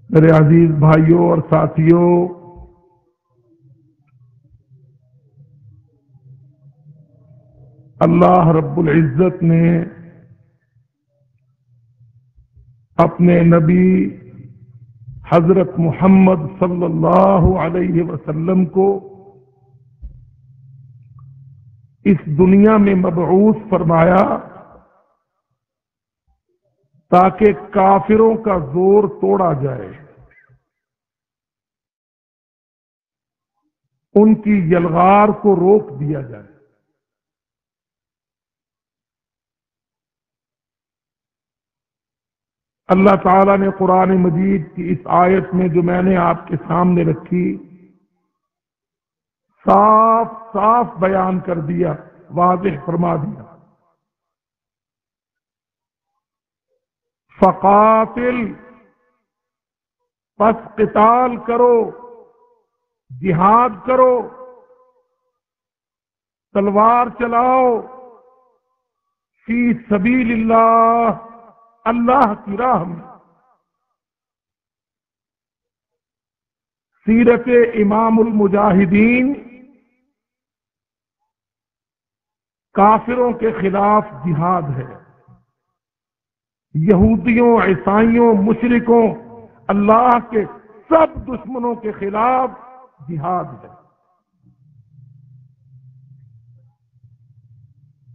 میرے عزیز بھائیوں اور ساتھیوں، اللہ رب العزت نے اپنے نبی حضرت محمد صلی اللہ علیہ وسلم کو اس دنیا میں مبعوث فرمایا تاکہ کافروں کا زور توڑا جائے، ان کی یلغار کو روک دیا جائے۔ اللہ تعالیٰ نے قرآن مجید کی اس آیت میں جو میں نے آپ کے سامنے رکھی، صاف صاف بیان کر دیا، واضح فرما دیا۔ فقاتل، پس قتال کرو، جہاد کرو، تلوار چلاؤ، فی سبیل اللہ، اللہ کی راہ میں۔ سیرت امام المجاہدین کافروں کے خلاف جہاد ہے، یہودیوں، عیسائیوں، مشرکوں، اللہ کے سب دشمنوں کے خلاف جہاد ہے۔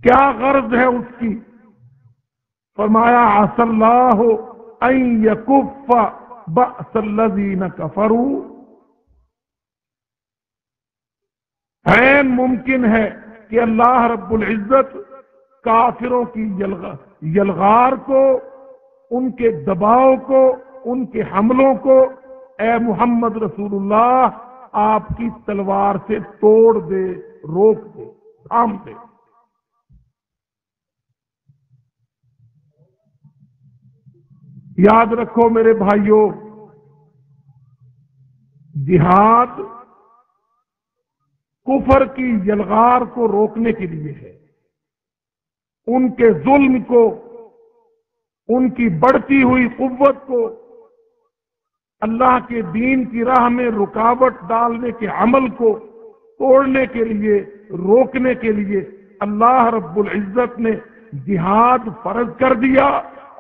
کیا غرض ہے اس کی؟ فرمایا عسى اللہ ان یکف بأس الذین کفروا، عین ممکن ہے کہ اللہ رب العزت کافروں کی یلغار کو، ان کے دباؤ کو، ان کے حملوں کو اے محمد رسول اللہ آپ کی تلوار سے توڑ دے، روک دے، تھام دے۔ یاد رکھو میرے بھائیوں، جہاد کفر کی یلغار کو روکنے کے لیے ہے، ان کے ظلم کو، ان کی بڑھتی ہوئی قوت کو، اللہ کے دین کی راہ میں رکاوٹ ڈالنے کے عمل کو توڑنے کے لیے، روکنے کے لیے اللہ رب العزت نے جہاد فرض کر دیا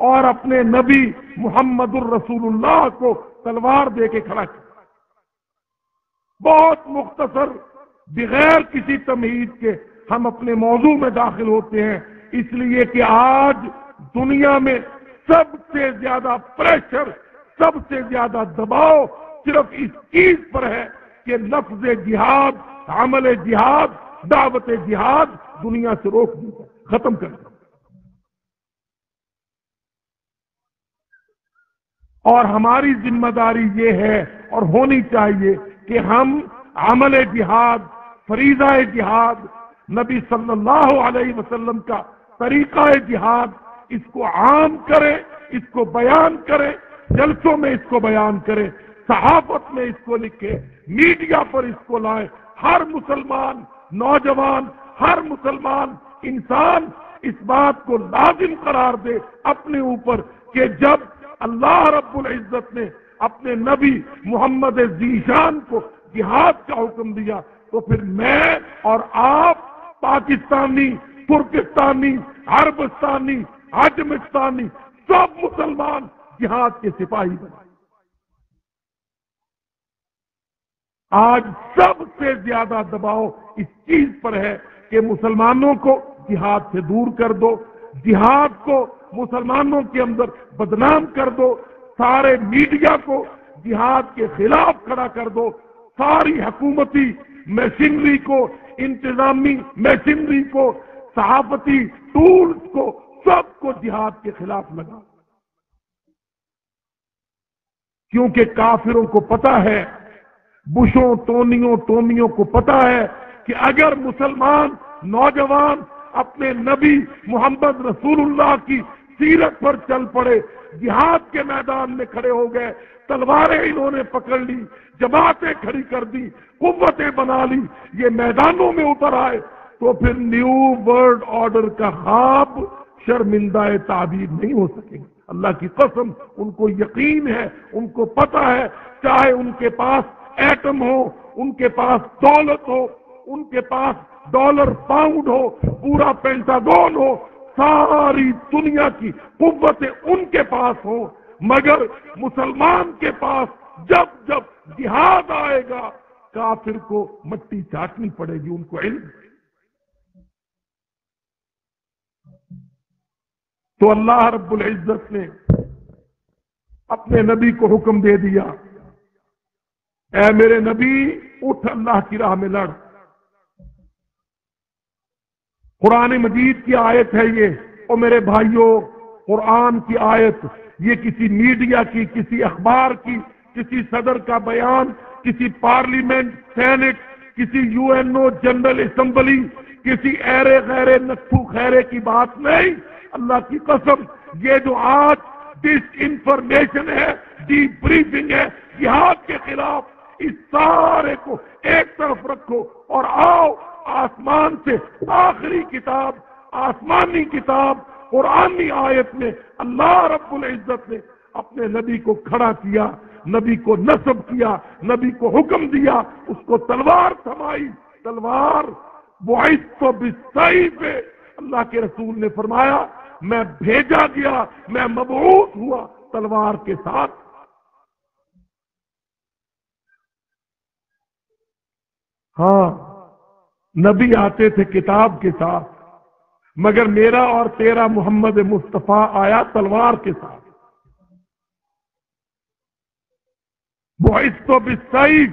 اور اپنے نبی محمد الرسول اللہ کو تلوار دے کے کھڑا کیا۔ بہت مختصر، بغیر کسی تمہید کے ہم اپنے موضوع میں داخل ہوتے ہیں، اس لیے کہ آج دنیا میں سب سے زیادہ پریشر، سب سے زیادہ دباؤ صرف اس چیز پر ہے کہ لفظ جہاد، عمل جہاد، دعوت جہاد دنیا سے روک دی جائے، ختم کر دیں۔ اور ہماری ذمہ داری یہ ہے اور ہونی چاہیے کہ ہم عمل جہاد، فریضہ جہاد، نبی صلی اللہ علیہ وسلم کا طریقہ جہاد، اس کو عام کریں، اس کو بیان کریں، جلسوں میں اس کو بیان کریں، صحافت میں اس کو لکھیں، میڈیا پر اس کو لائیں۔ ہر مسلمان نوجوان، ہر مسلمان انسان اس بات کو لازم قرار دے اپنے اوپر کہ جب اللہ رب العزت نے اپنے نبی محمد ذیشان کو جہاد کا حکم دیا تو پھر میں اور آپ پاکستانی، ترکستانی، عربستانی، عجمستانی، سب مسلمان جہاد کے سپاہی بنے۔ آج سب سے زیادہ دباؤ اس چیز پر ہے کہ مسلمانوں کو جہاد سے دور کر دو، جہاد کو مسلمانوں کے اندر بدنام کر دو، سارے میڈیا کو جہاد کے خلاف کھڑا کر دو، ساری حکومتی مشینری کو، انتظامی مشینری کو، صحافتی ٹولز کو، سب کو جہاد کے خلاف لگا۔ کیونکہ کافروں کو پتا ہے، بشوں، ٹونیوں، ٹومیوں کو پتا ہے کہ اگر مسلمان نوجوان اپنے نبی محمد رسول اللہ کی سیرت پر چل پڑے، جہاد کے میدان میں کھڑے ہو گئے، تلواریں انہوں نے پکڑ لی، جماعتیں کھڑی کر دی، قوتیں بنا لی، یہ میدانوں میں اتر آئے، تو پھر نیو ورلڈ آرڈر کا خواب شرمندہ تعبیر نہیں ہو سکے گا۔ اللہ کی قسم ان کو یقین ہے، ان کو پتہ ہے، چاہے ان کے پاس ایٹم ہو، ان کے پاس دولت ہو، ان کے پاس ڈالر پاؤنڈ ہو، پورا پینٹاگون ہو، ساری دنیا کی قوتیں ان کے پاس ہوں، مگر مسلمان کے پاس جب جب جہاد آئے گا کافر کو مٹی چاٹنی پڑے گی، ان کو علم ہے۔ تو اللہ رب العزت نے اپنے نبی کو حکم دے دیا، اے میرے نبی اٹھ اللہ کی راہ میں لڑ۔ قرآن مجید کی آیت ہے یہ، اور میرے بھائیوں قرآن کی آیت یہ کسی میڈیا کی، کسی اخبار کی، کسی صدر کا بیان، کسی پارلیمنٹ، سینٹ، کسی U N O general assembly, کسی ایرے غیرے نتھو خیرے کی بات نہیں۔ اللہ کی قسم یہ جو آج ڈس انفارمیشن ہے، ڈی بریفنگ ہے جہاد کے خلاف، اس سارے کو ایک طرف رکھو اور آؤ آسمان سے آخری کتاب، آسمانی کتاب قرآنی آیت میں اللہ رب العزت نے اپنے نبی کو کھڑا کیا، نبی کو نصب کیا، نبی کو حکم دیا، اس کو تلوار تھمائی، تلوار بعثت بالسیف، اللہ کے رسول نے فرمایا میں بھیجا گیا، میں مبعوث ہوا تلوار کے ساتھ۔ ہاں نبی آتے تھے کتاب کے ساتھ، مگر میرا اور تیرا محمد مصطفیٰ آیا تلوار کے ساتھ۔ بعثت بالسیف،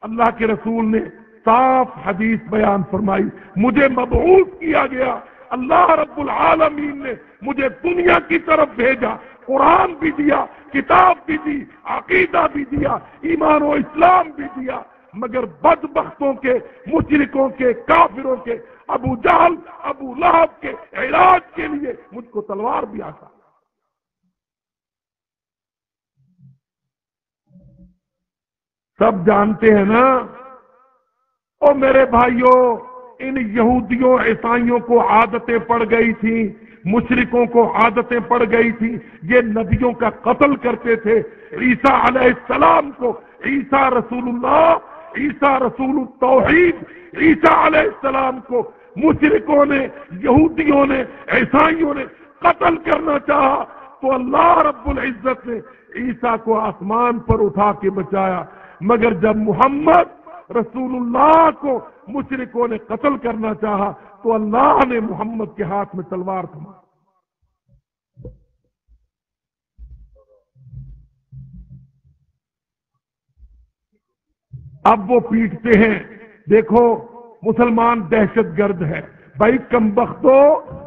اللہ کے رسول نے صاف حدیث بیان فرمائی، مجھے مبعوث کیا گیا، اللہ رب العالمین نے مجھے دنیا کی طرف بھیجا، قرآن بھی دیا، کتاب بھی دی، عقیدہ بھی دیا، ایمان و اسلام بھی دیا، مگر بدبختوں کے، مشرکوں کے، کافروں کے، ابو جہل، ابو لہب کے علاج کے لیے مجھ کو تلوار بھی آتا۔ سب جانتے ہیں نا، اور میرے بھائیوں ان یہودیوں عیسائیوں کو عادتیں پڑ گئی تھیں، مشرکوں کو عادتیں پڑ گئی تھیں، یہ نبیوں کا قتل کرتے تھے۔ عیسیٰ علیہ السلام کو، عیسیٰ رسول اللہ، عیسیٰ رسول التوحید، عیسیٰ علیہ السلام کو مشرکوں نے، یہودیوں نے، عیسائیوں نے قتل کرنا چاہا، تو اللہ رب العزت نے عیسیٰ کو آسمان پر اٹھا کے بچایا، مگر جب محمد رسول اللہ کو مشرکوں نے قتل کرنا چاہا تو اللہ نے محمد کے ہاتھ میں تلوار تھما۔ اب وہ پیٹتے ہیں، دیکھو مسلمان دہشت گرد ہے، بھائی کم بختو،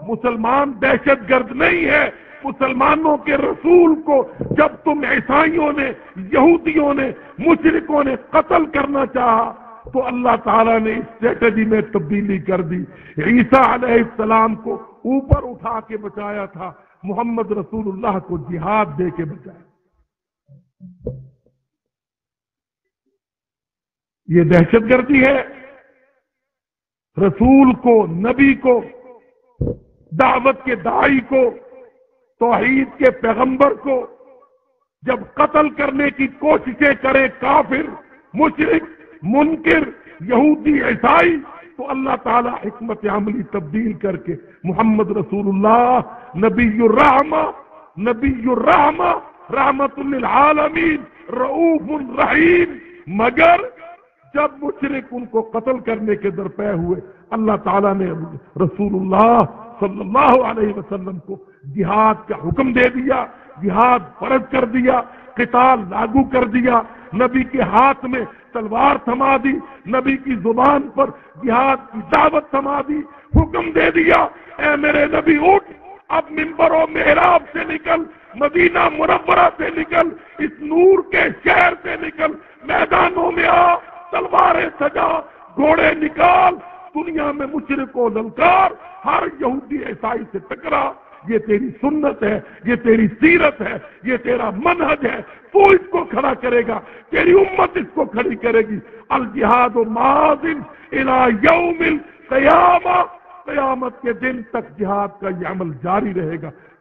مسلمان دہشت گرد نہیں ہے، مسلمانوں کے رسول کو جب تم عیسائیوں نے، یہودیوں نے، مشرکوں نے قتل کرنا چاہا تو اللہ تعالیٰ نے اسٹریٹجی میں تبدیلی کر دی، عیسیٰ علیہ السلام کو اوپر اٹھا کے بچایا تھا، محمد رسول اللہ کو جہاد دے کے بچایا۔ یہ دہشت گردی ہے۔ رسول کو، نبی کو، دعوت کے داعی کو، توحید کے پیغمبر کو جب قتل کرنے کی کوششیں کرے کافر، مشرک، منکر، یہودی، عیسائی، تو اللہ تعالی حکمت عملی تبدیل کر کے محمد رسول اللہ نبی الرحمہ، نبی الرحمہ، رحمت للعالمین، رؤوف الرحیم، مگر جب مشرک ان کو قتل کرنے کے درپے ہوئے اللہ تعالیٰ نے رسول اللہ صلی اللہ علیہ وسلم کو جہاد کا حکم دے دیا، جہاد فرض کر دیا، قتال لاگو کر دیا، نبی کے ہاتھ میں تلوار تھما دی، نبی کی زبان پر جہاد کی دعوت تھما دی، حکم دے دیا اے میرے نبی اٹھ، اب منبر و محراب سے نکل، مدینہ منورہ سے نکل، اس نور کے شہر سے نکل، میدانوں میں آ، تلواریں سجا، گھوڑے نکال، دنیا میں مشرک و للکار، ہر یہودی عیسائی سے ٹکرا، یہ تیری سنت ہے، یہ تیری سیرت ہے، یہ تیرا منہج ہے، تو اس کو کھڑا کرے گا، تیری امت اس کو کھڑی کرے گی۔ الجہاد ماضٍ الی یوم القیامہ، قیامت کے دن تک جہاد کا یہ عمل جاری رہے گا۔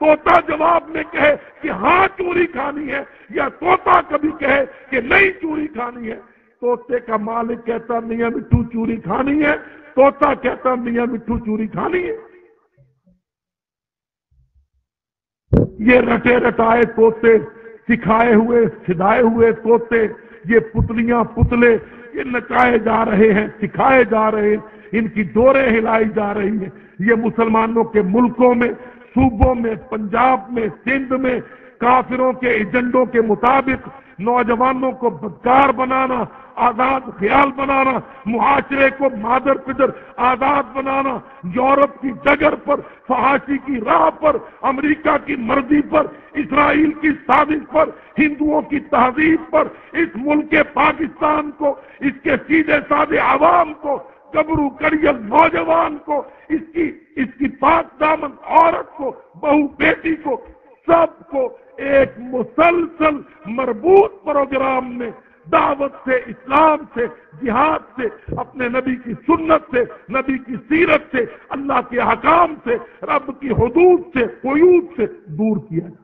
طوطا جواب میں کہے کہ ہاں چوری کھانی ہے، یا طوطا کبھی کہے کہ نہیں چوری کھانی ہے؟ طوطے کا مالک کہتا میاں مٹھو چوری کھانی ہے، طوطا کہتا میاں مٹھو چوری کھانی ہے۔ یہ رٹے رٹائے طوطے، سکھائے ہوئے سدھائے ہوئے طوطے، یہ پتلیاں پتلے، یہ نچائے جا رہے ہیں، سکھائے جا رہے ہیں، ان کی ڈوریں ہلائی جا رہی ہیں۔ یہ مسلمانوں کے ملکوں میں، صوبوں میں، پنجاب میں، سندھ میں کافروں کے ایجنڈوں کے مطابق نوجوانوں کو بدکار بنانا، آزاد خیال بنانا، معاشرے کو مادر پدر آزاد بنانا، یورپ کی ڈگر پر، فحاشی کی راہ پر، امریکہ کی مرضی پر، اسرائیل کی سازش پر، ہندوؤں کی تہذیب پر، اس ملک پاکستان کو، اس کے سیدھے سادے عوام کو، گبرو کڑیل نوجوان کو، اس کی پاک دامن عورت کو، بہو بیٹی کو، سب کو ایک مسلسل مربوط پروگرام میں دعوت سے، اسلام سے، جہاد سے، اپنے نبی کی سنت سے، نبی کی سیرت سے، اللہ کے احکام سے، رب کی حدود سے، قیود سے دور کیا جائے۔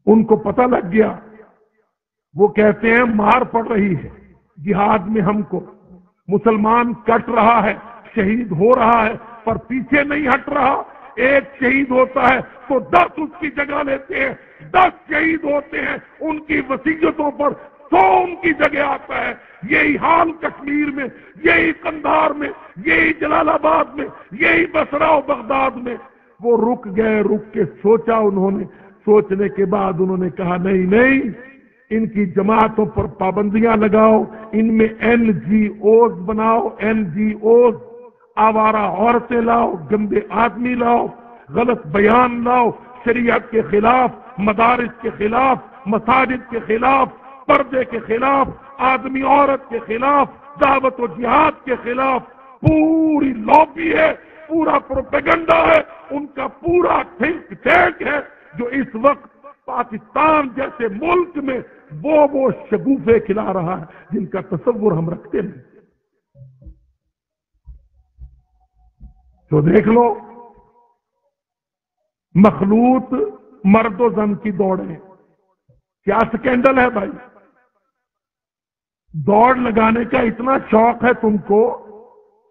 ان کو پتہ لگ گیا، وہ کہتے ہیں مار پڑ رہی ہے جہاد میں، ہم کو مسلمان کٹ رہا ہے، شہید ہو رہا ہے، پر پیچھے نہیں ہٹ رہا۔ ایک شہید ہوتا ہے تو 10 اس کی جگہ لیتے ہیں، 10 شہید ہوتے ہیں، ان کی وصیتوں پر 100 ان کی جگہ آتا ہے۔ یہی حال کشمیر میں، یہی قندھار میں، یہی جلال آباد میں، یہی بصرہ و بغداد میں۔ وہ رک گئے، رک کے سوچا انہوں نے، سوچنے کے بعد انہوں نے کہا نہیں، ان کی جماعتوں پر پابندیاں لگاؤ، ان میں NGOs بناؤ، NGOs، آوارہ عورتیں لاؤ، گندے آدمی لاؤ، غلط بیان لاؤ، شریعت کے خلاف، مدارس کے خلاف، مساجد کے خلاف، پردے کے خلاف، آدمی عورت کے خلاف، دعوت و جہاد کے خلاف پوری لابی ہے، پورا پروپیگنڈا ہے، ان کا پورا تھنک ٹینک ہے، جو اس وقت پاکستان جیسے ملک میں وہ شگوفے کھلا رہا ہے جن کا تصور ہم رکھتے نہیں۔ تو دیکھ لو، مخلوط مرد و زن کی دوڑیں، کیا سکینڈل ہے بھائی؟ دوڑ لگانے کا اتنا شوق ہے تم کو،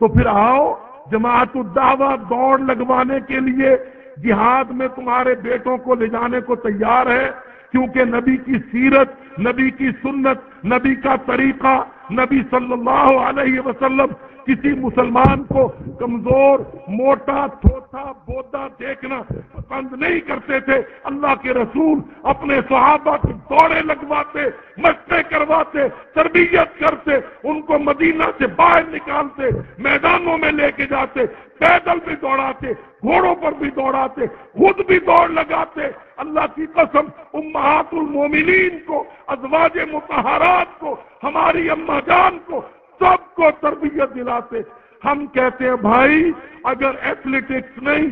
تو پھر آؤ جماعت الدعوہ دوڑ لگوانے کے لیے جہاد میں تمہارے بیٹوں کو لے جانے کو تیار ہے، کیونکہ نبی کی سیرت، نبی کی سنت، نبی کا طریقہ، نبی صلی اللہ علیہ وسلم کسی مسلمان کو کمزور، موٹا، تھوتھا، بودا دیکھنا پسند نہیں کرتے تھے۔ اللہ کے رسول اپنے صحابہ کو دوڑے لگواتے، مشقیں کرواتے، تربیت کرتے، ان کو مدینہ سے باہر نکالتے، میدانوں میں لے کے جاتے، پیدل بھی دوڑاتے، گھوڑوں پر بھی دوڑاتے، خود بھی دوڑ لگاتے۔ اللہ کی قسم، امہات المومنین کو، ازواج مطہرات کو، ہماری اماں جان کو، سب کو تربیت دلاتے۔ ہم کہتے ہیں بھائی اگر ایتھلیٹکس نہیں،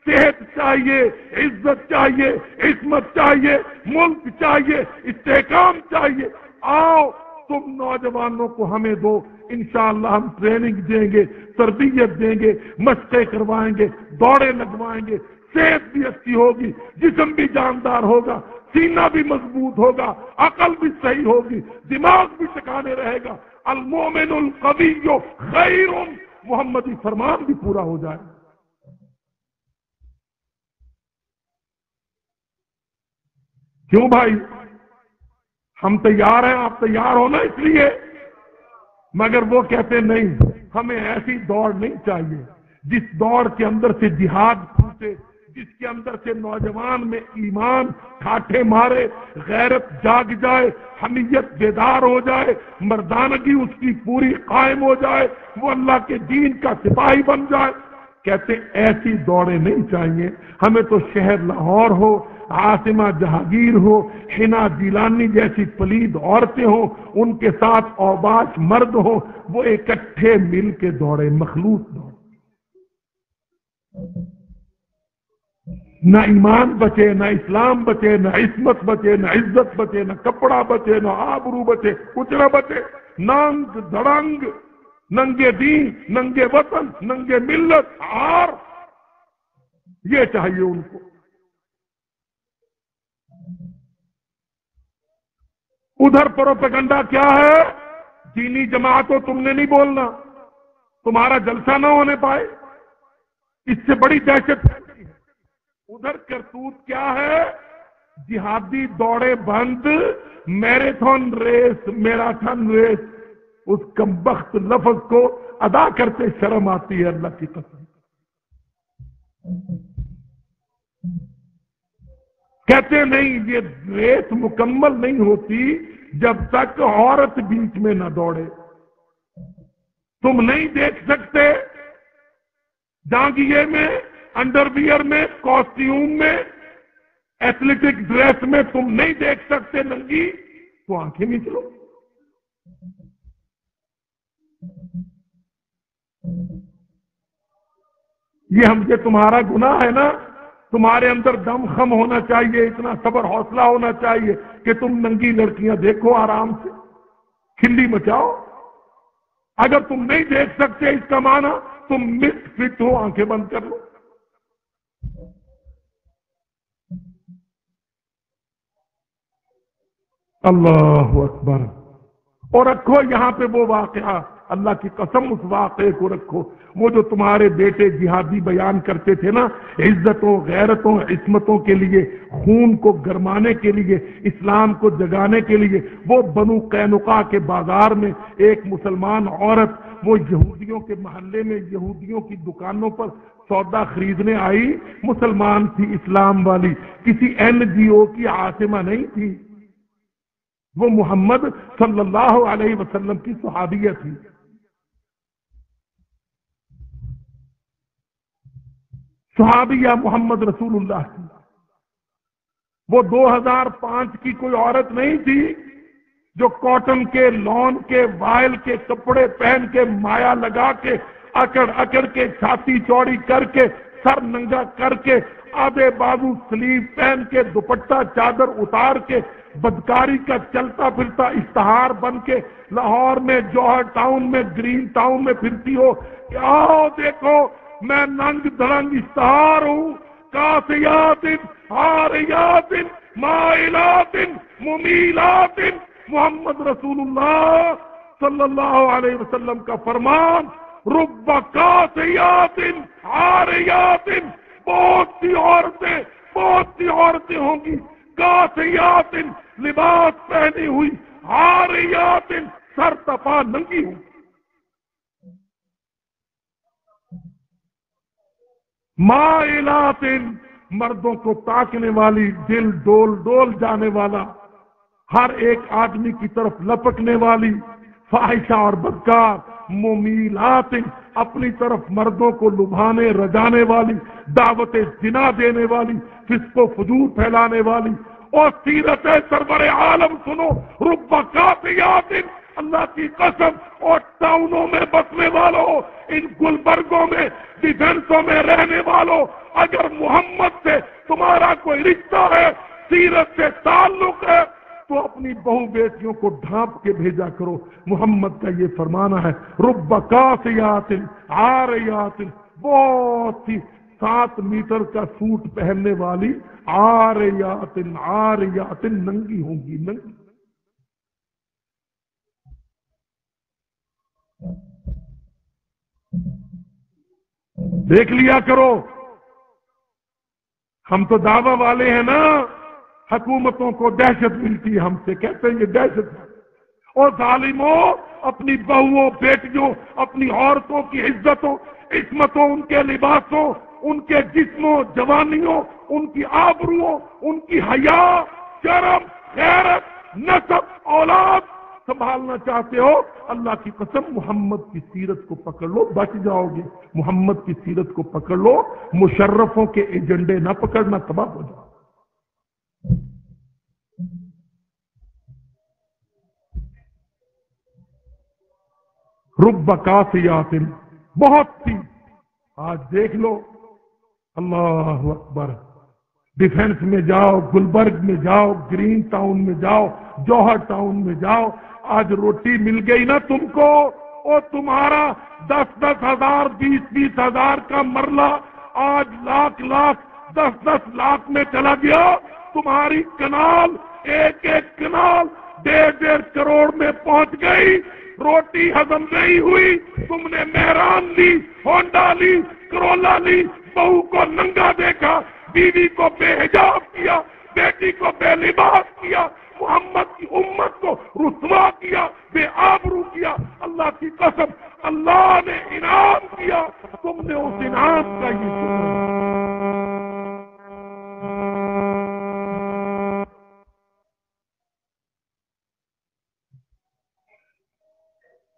صحت چاہیے، عزت چاہیے، عصمت چاہیے، ملک چاہیے، استحکام چاہیے، آؤ تم نوجوانوں کو ہمیں دو، انشاءاللہ ہم ٹریننگ دیں گے، تربیت دیں گے، مشقیں کروائیں گے، دوڑیں لگوائیں گے، صحت بھی اچھی ہوگی، جسم بھی جاندار ہوگا، سینہ بھی مضبوط ہوگا، عقل بھی صحیح ہوگی، دماغ بھی ٹھکانے رہے گا۔ المومن القوی خیر، محمدی فرمان بھی پورا ہو جائے۔ کیوں بھائی؟ ہم تیار ہیں، آپ تیار ہو نا، اس لیے۔ مگر وہ کہتے نہیں، ہمیں ایسی دوڑ نہیں چاہیے جس دوڑ کے اندر سے جہاد پھوٹے، جس کے اندر سے نوجوان میں ایمان ٹھاٹھے مارے، غیرت جاگ جائے، حمیت بیدار ہو جائے، مردانگی اس کی پوری قائم ہو جائے، وہ اللہ کے دین کا سپاہی بن جائے۔ کہتے ایسی دوڑیں نہیں چاہیے، ہمیں تو شہر لاہور ہو، عاصمہ جہانگیر ہو، حنا جیلانی جیسی پلید عورتیں ہوں، ان کے ساتھ اوباش مرد ہوں، وہ اکٹھے مل کے دوڑے، مخلوط دوڑے۔ نہ ایمان بچے، نہ اسلام بچے، نہ عصمت بچے، نہ عزت بچے، نہ کپڑا بچے، نہ آبرو بچے، کچھ نہ بچے، ننگ دھڑنگ ننگے دین، ننگے وطن، ننگے ملت، اور یہ چاہیے ان کو۔ ادھر پروپیگنڈا کیا ہے؟ دینی جماعتوں تم نے نہیں بولنا، تمہارا جلسہ نہ ہونے پائے، اس سے بڑی دہشت پھیلتی ہے۔ ادھر کرتوت کیا ہے؟ جہادی دوڑے بند، میراتھن ریس، میراتھن ریس، اس کمبخت لفظ کو ادا کرتے شرم آتی ہے اللہ کی قسم۔ کہتے نہیں یہ ریس مکمل نہیں ہوتی جب تک عورت بیچ میں نہ دوڑے۔ تم نہیں دیکھ سکتے جانگیے میں، انڈر ویئر میں، کاسٹیوم میں، ایتھلیٹک ڈریس میں تم نہیں دیکھ سکتے ننگی، تو آنکھیں میچ لو۔ یہ تمہارا گناہ ہے نا، تمہارے اندر دم خم ہونا چاہیے، اتنا صبر حوصلہ ہونا چاہیے کہ تم ننگی لڑکیاں دیکھو آرام سے، کھلی مچاؤ۔ اگر تم نہیں دیکھ سکتے اس کا معنی تم مس فٹ ہو، آنکھیں بند کر لو۔ اللہ اکبر۔ اور رکھو یہاں پہ وہ واقعہ، اللہ کی قسم اس واقعے کو رکھو، وہ جو تمہارے بیٹے جہادی بیان کرتے تھے نا، عزتوں، غیرتوں، عصمتوں کے لیے، خون کو گرمانے کے لیے، اسلام کو جگانے کے لیے، وہ بنو قینقاع کے بازار میں ایک مسلمان عورت، وہ یہودیوں کے محلے میں یہودیوں کی دکانوں پر سودا خریدنے آئی، مسلمان تھی، اسلام والی، کسی NGO کی عاصمہ نہیں تھی، وہ محمد صلی اللہ علیہ وسلم کی صحابیہ تھی۔ صحابیہ محمد رسول اللہ کی، وہ 2005 کی کوئی عورت نہیں تھی جو کاٹن کے، لون کے، وائل کے کپڑے پہن کے، مایا لگا کے، اکڑ اکڑ کے، چھاتی چوڑی کر کے، سر ننگا کر کے، آدھے بازو سلیو پہن کے، دوپٹہ چادر اتار کے، بدکاری کا چلتا پھرتا اشتہار بن کے لاہور میں، جوہر ٹاؤن میں، گرین ٹاؤن میں پھرتی ہو کہ آؤ دیکھو میں ننگ دھڑنگ اشتہار ہوں، کاسیات عاریات مائلات ممیلات۔ محمد رسول اللہ صلی اللہ علیہ وسلم کا فرمان، رب کاسیات عاریات، بہت سی عورتیں ہوں گی، کاسیات لباس پہنی ہوئی، عاریات سر تپا ننگی ہوں، مائلات مردوں کو تاکنے والی، دل ڈول ڈول جانے والا، ہر ایک آدمی کی طرف لپکنے والی، فاحشہ اور بدکار، ممیلات اپنی طرف مردوں کو لبھانے رجانے والی، دعوت زنا دینے والی، فسق و فجور پھیلانے والی۔ اور سیرت سرور عالم سنو، رب کاسیات، اللہ کی قسم، اور ٹاؤنوں میں بسنے والوں، ان گلبرگوں میں، ڈیفینسوں میں رہنے والوں، اگر محمد سے تمہارا کوئی رشتہ ہے، سیرت سے تعلق ہے، تو اپنی بہو بیٹیوں کو ڈھانپ کے بھیجا کرو۔ محمد کا یہ فرمانا ہے، رب کاسیات عاریات، بہت سی 7 میٹر کا سوٹ پہننے والی، عاریات عاریات ننگی ہوں گی، ننگی۔ دیکھ لیا کرو، ہم تو دعویٰ والے ہیں نا، حکومتوں کو دہشت ملتی ہے ہم سے، کہتے ہیں یہ دہشت ہے۔ اور ظالموں، اپنی بہووں، بیٹیوں، اپنی عورتوں کی عزتوں، عصمتوں، ان کے لباسوں، ان کے جسموں، جوانیوں، ان کی آبروؤں، ان کی حیا، شرم، غیرت، نسب، اولاد سنبھالنا چاہتے ہو، اللہ کی قسم محمد کی سیرت کو پکڑ لو، بچ جاؤ گے۔ محمد کی سیرت کو پکڑ لو، مشرفوں کے ایجنڈے نہ پکڑنا، تباہ ہو جاؤ۔ رب کاسیات، بہت سی، آج دیکھ لو، اللہ اکبر، ڈیفینس میں جاؤ، گلبرگ میں جاؤ، گرین ٹاؤن میں جاؤ، جوہر ٹاؤن میں جاؤ، آج روٹی مل گئی نا تم کو، اور تمہارا 10,000 20,000 کا مرلہ آج لاکھ 10 لاکھ میں چلا گیا. تمہاری کنال ایک کنال 1.5 کروڑ میں پہنچ گئی. روٹی ہضم نہیں ہوئی. تم نے مہران لی، ہونڈا لی، کرولا لی، بہو کو ننگا دیکھا، بیوی کو بے حجاب کیا، بیٹی کو بے لباس کیا، محمد کی امت کو رسوا کیا، بے آبرو کیا. اللہ کی قسم اللہ نے انعام کیا، تم نے اس انعام کا یہ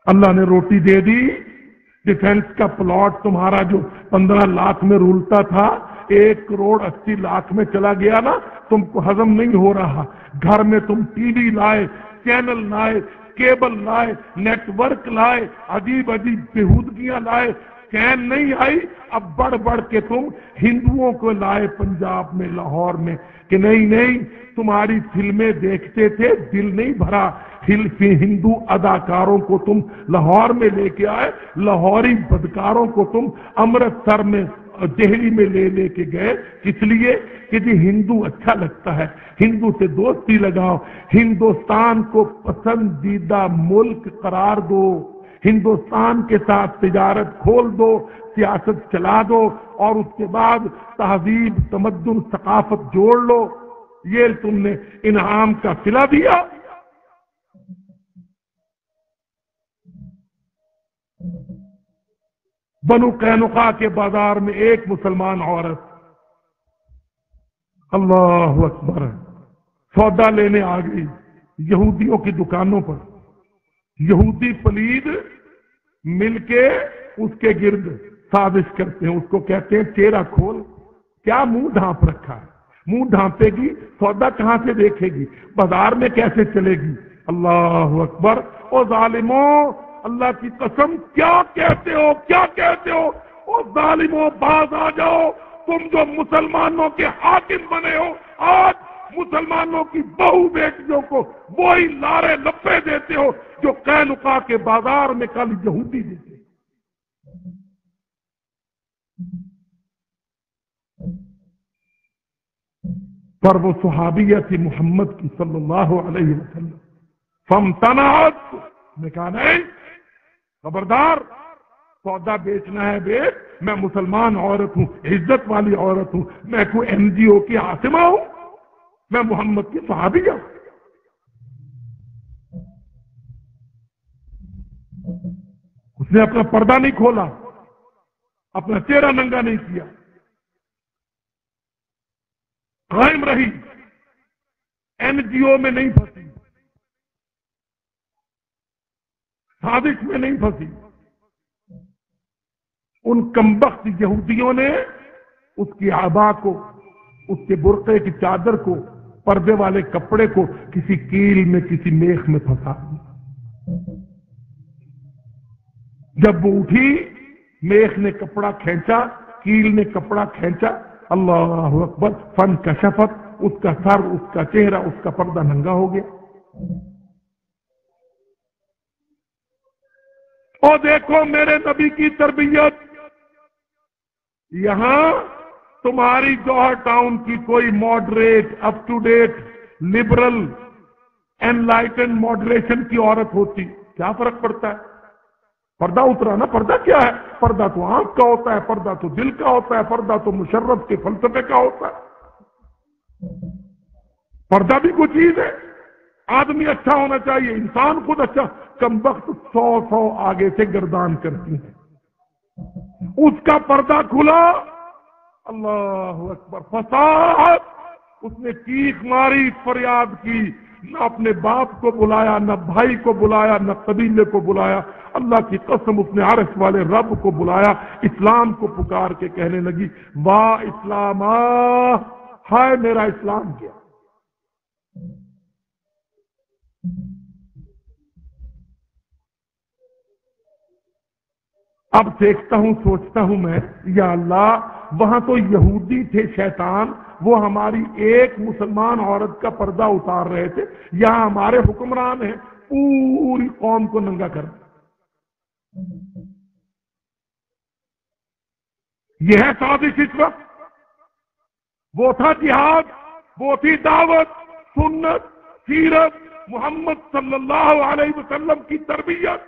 اللہ نے روٹی دے دی. ڈیفنس کا پلاٹ تمہارا جو 15 لاکھ میں رولتا تھا 1 کروڑ 80 لاکھ میں چلا گیا نا. تم کو ہضم نہیں ہو رہا. گھر میں تم ٹی وی لائے، چینل لائے، کیبل لائے، نیٹ ورک لائے، عجیب بےہودگیاں لائے، چین نہیں آئی. اب بڑھ کے تم ہندوؤں کو لائے پنجاب میں، لاہور میں، کہ نہیں تمہاری فلمیں دیکھتے تھے دل نہیں بھرا. ہندو اداکاروں کو تم لاہور میں لے کے آئے، لاہوری بدکاروں کو تم امرتسر میں دہلی میں لے کے گئے. اس لیے کہ جی ہندو اچھا لگتا ہے، ہندو سے دوستی لگاؤ، ہندوستان کو پسندیدہ ملک قرار دو، ہندوستان کے ساتھ تجارت کھول دو، سیاست چلا دو، اور اس کے بعد تہذیب، تمدن، ثقافت جوڑ لو. یہ تم نے انعام کا صلہ دیا. بنو قینقاع کے بازار میں ایک مسلمان عورت، اللہ اکبر، سودا لینے آ گئی یہودیوں کی دکانوں پر. یہودی پلید مل کے اس کے گرد سازش کرتے ہیں. اس کو کہتے ہیں چہرہ کھول. کیا منہ ڈھانپ رکھا ہے؟ منہ ڈھانپے گی سودا کہاں سے دیکھے گی؟ بازار میں کیسے چلے گی؟ اللہ اکبر. او ظالموں، اللہ کی قسم کیا کہتے ہو؟ او ظالموں باز آ جاؤ. تم جو مسلمانوں کے حاکم بنے ہو، آج مسلمانوں کی بہو بیٹیوں کو وہی لارے لپے دیتے ہو جو قینقاع کے بازار میں کل یہودی دیتے. پر وہ صحابیہ تھی محمد کی صلی اللہ علیہ وسلم. فامتنعت، نے کہا نہیں، خبردار، سودا بیچنا ہے بیچ. میں مسلمان عورت ہوں، عزت والی عورت ہوں، میں کوئی NGO کی عاصمہ ہوں، میں محمد کی صحابیہ ہوں. اس نے اپنا پردہ نہیں کھولا، اپنا چہرہ ننگا نہیں کیا، قائم رہی، NGO میں نہیں پھنسی، سازش میں نہیں پھنسی. ان کمبخت یہودیوں نے اس کی عبا کو، اس کے برقعے کی چادر کو، پردے والے کپڑے کو کسی کیل میں، کسی میخ میں پھنسا دیا. جب وہ اٹھی، میخ نے کپڑا کھینچا، کیل نے کپڑا کھینچا، اللہ اکبر، فن کشفت، اس کا سر، اس کا چہرہ، اس کا پردہ ننگا ہو گیا. اور دیکھو میرے نبی کی تربیت. یہاں تمہاری جوہر ٹاؤن کی کوئی moderate, up to date, liberal, enlighten moderation کی عورت ہوتی، کیا فرق پڑتا ہے؟ پردہ اترا نا. پردہ کیا ہے؟ پردہ تو آنکھ کا ہوتا ہے، پردہ تو دل کا ہوتا ہے، پردہ تو مشرف کے فلسفے کا ہوتا ہے. پردہ بھی کوئی چیز ہے. آدمی اچھا ہونا چاہیے، انسان خود اچھا. کم وقت 100 آگے سے گردان کرتی ہے. اس کا پردہ کھلا، اللہ اکبر، فساد. اس نے چیخ ماری، فریاد کی، نہ اپنے باپ کو بلایا، نہ بھائی کو بلایا، نہ قبیلے کو بلایا. اللہ کی قسم اس نے عرش والے رب کو بلایا، اسلام کو پکار کے کہنے لگی، واہ اسلام، ہائے میرا اسلام کیا. اب دیکھتا ہوں، سوچتا ہوں میں، یا اللہ، وہاں تو یہودی تھے شیطان، وہ ہماری ایک مسلمان عورت کا پردہ اتار رہے تھے. یہاں ہمارے حکمران ہیں پوری قوم کو ننگا کر. یہ ہے سازش اس وقت. وہ تھا جہاد، وہ تھی دعوت، سنت، سیرت، محمد صلی اللہ علیہ وسلم کی تربیت.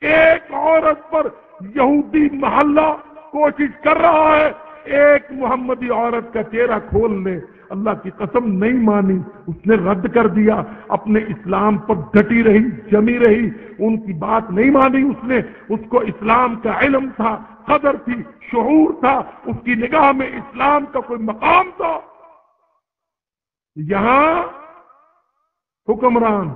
ایک عورت پر یہودی محلہ کوشش کر رہا ہے ایک محمدی عورت کا چہرہ کھول لے. اللہ کی قسم نہیں مانی، اس نے رد کر دیا، اپنے اسلام پر ڈٹی رہی، جمی رہی، ان کی بات نہیں مانی. اس کو اسلام کا علم تھا، قدر تھی، شعور تھا، اس کی نگاہ میں اسلام کا کوئی مقام تھا. یہاں حکمران،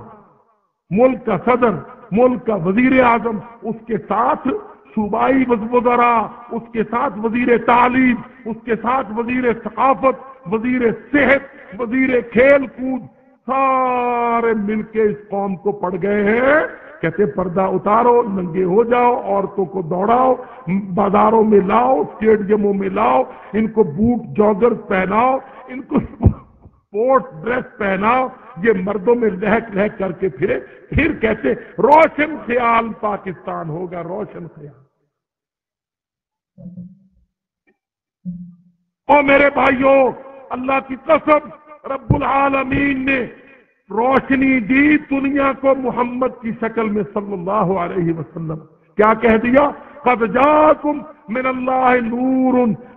ملک کا صدر، ملک کا وزیر اعظم، اس کے ساتھ صوبائی وزراء، اس کے ساتھ وزیر تعلیم، اس کے ساتھ وزیر ثقافت، وزیر صحت، وزیر کھیل کود، سارے مل کے اس قوم کو پڑ گئے ہیں. کہتے پردہ اتارو، ننگے ہو جاؤ، عورتوں کو دوڑاؤ، بازاروں میں لاؤ، اسٹیڈیموں میں لاؤ، ان کو بوٹ جاگر پہناؤ، ان کو اسپورٹس ڈریس پہناؤ، یہ مردوں میں لہک لہک کر کے پھر کہتے روشن خیال پاکستان ہوگا، روشن خیال. اور میرے بھائیوں، اللہ کی قسم، رب العالمین نے روشنی دی دنیا کو محمد کی شکل میں صلی اللہ علیہ وسلم. کیا کہہ دیا؟ قد جاءکم من اللہ نور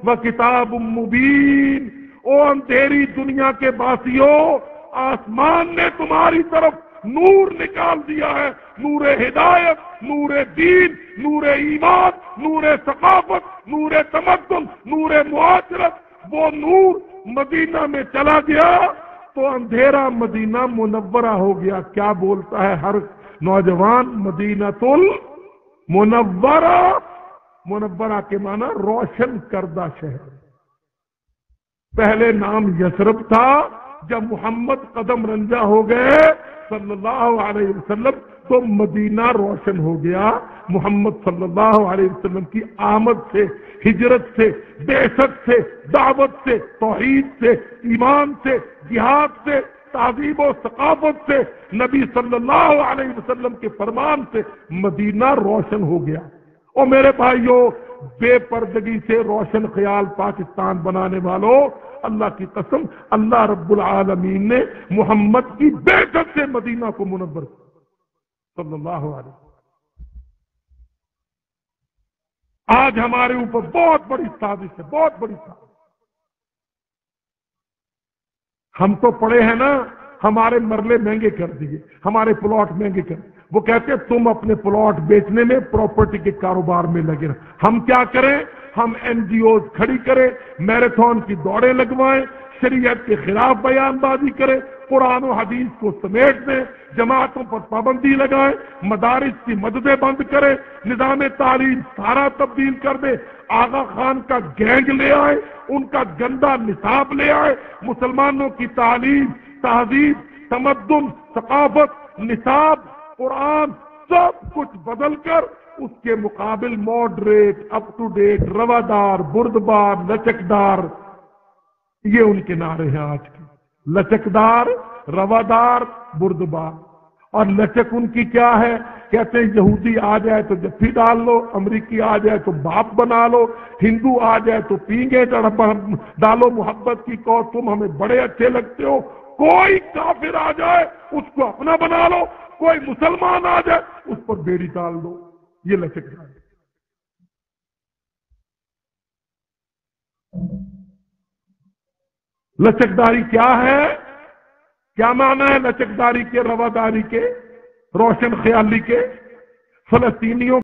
وکتاب مبین. او اندھیری دنیا کے باسیوں، آسمان نے تمہاری طرف نور نکال دیا ہے. نور ہدایت، نور دین، نور ایمان، نور ثقافت، نور تمدن، نور معاشرت. وہ نور مدینہ میں چلا گیا تو اندھیرا مدینہ منورہ ہو گیا. کیا بولتا ہے ہر نوجوان؟ مدینہ المنورہ. منورہ کے معنی روشن کردہ شہر. پہلے نام یثرب تھا، جب محمد قدم رنجا ہو گئے صلی اللہ علیہ وسلم تو مدینہ روشن ہو گیا. محمد صلی اللہ علیہ وسلم کی آمد سے، ہجرت سے، بعثت سے، دعوت سے، توحید سے، ایمان سے، جہاد سے، تہذیب و ثقافت سے، نبی صلی اللہ علیہ وسلم کے فرمان سے مدینہ روشن ہو گیا. اور میرے بھائیوں، بے پردگی سے روشن خیال پاکستان بنانے والوں، اللہ کی قسم، اللہ رب العالمین نے محمد کی بعثت سے مدینہ کو منور کیا صلی اللہ علیہ وسلم. آج ہمارے اوپر بہت بڑی سازش ہے، بہت بڑی سازش. ہم تو پڑے ہیں نا، ہمارے مرلے مہنگے کر دیے، ہمارے پلاٹ مہنگے کر دیے. وہ کہتے ہیں تم اپنے پلاٹ بیچنے میں، پراپرٹی کے کاروبار میں لگے رہے. ہم کیا کریں؟ ہم این جی اوز کھڑی کریں، میراتھن کی دوڑیں لگوائیں، شریعت کے خلاف بیان بازی کریں، قرآن و حدیث کو سمیٹ دیں، جماعتوں پر پابندی لگائیں، مدارس کی مددیں بند کریں، نظام تعلیم سارا تبدیل کر دیں، آغا خان کا گینگ لے آئے، ان کا گندا نصاب لے آئے، مسلمانوں کی تعلیم، تہذیب، تمدن، ثقافت، نصاب، قرآن سب کچھ بدل کر اس کے مقابل ماڈریٹ، اپ ٹو ڈیٹ، روادار، بردبار، لچکدار، یہ ان کے نعرے ہیں آج کے. لچکدار، روادار، بردبار. اور لچک ان کی کیا ہے؟ کہتے ہیں یہودی آ جائے تو جفی ڈال لو، امریکی آ جائے تو باپ بنا لو، ہندو آ جائے تو پینگے ڈالو محبت کی، کہو تم ہمیں بڑے اچھے لگتے ہو. کوئی کافر آ جائے اس کو اپنا بنا لو، کوئی مسلمان آ جائے اس پر بیڑی ڈال دو. یہ لچکداری. لچکداری کیا ہے؟ کیا معنی ہے لچکداری کے، رواداری کے، روشن خیالی کے؟ فلسطینیوں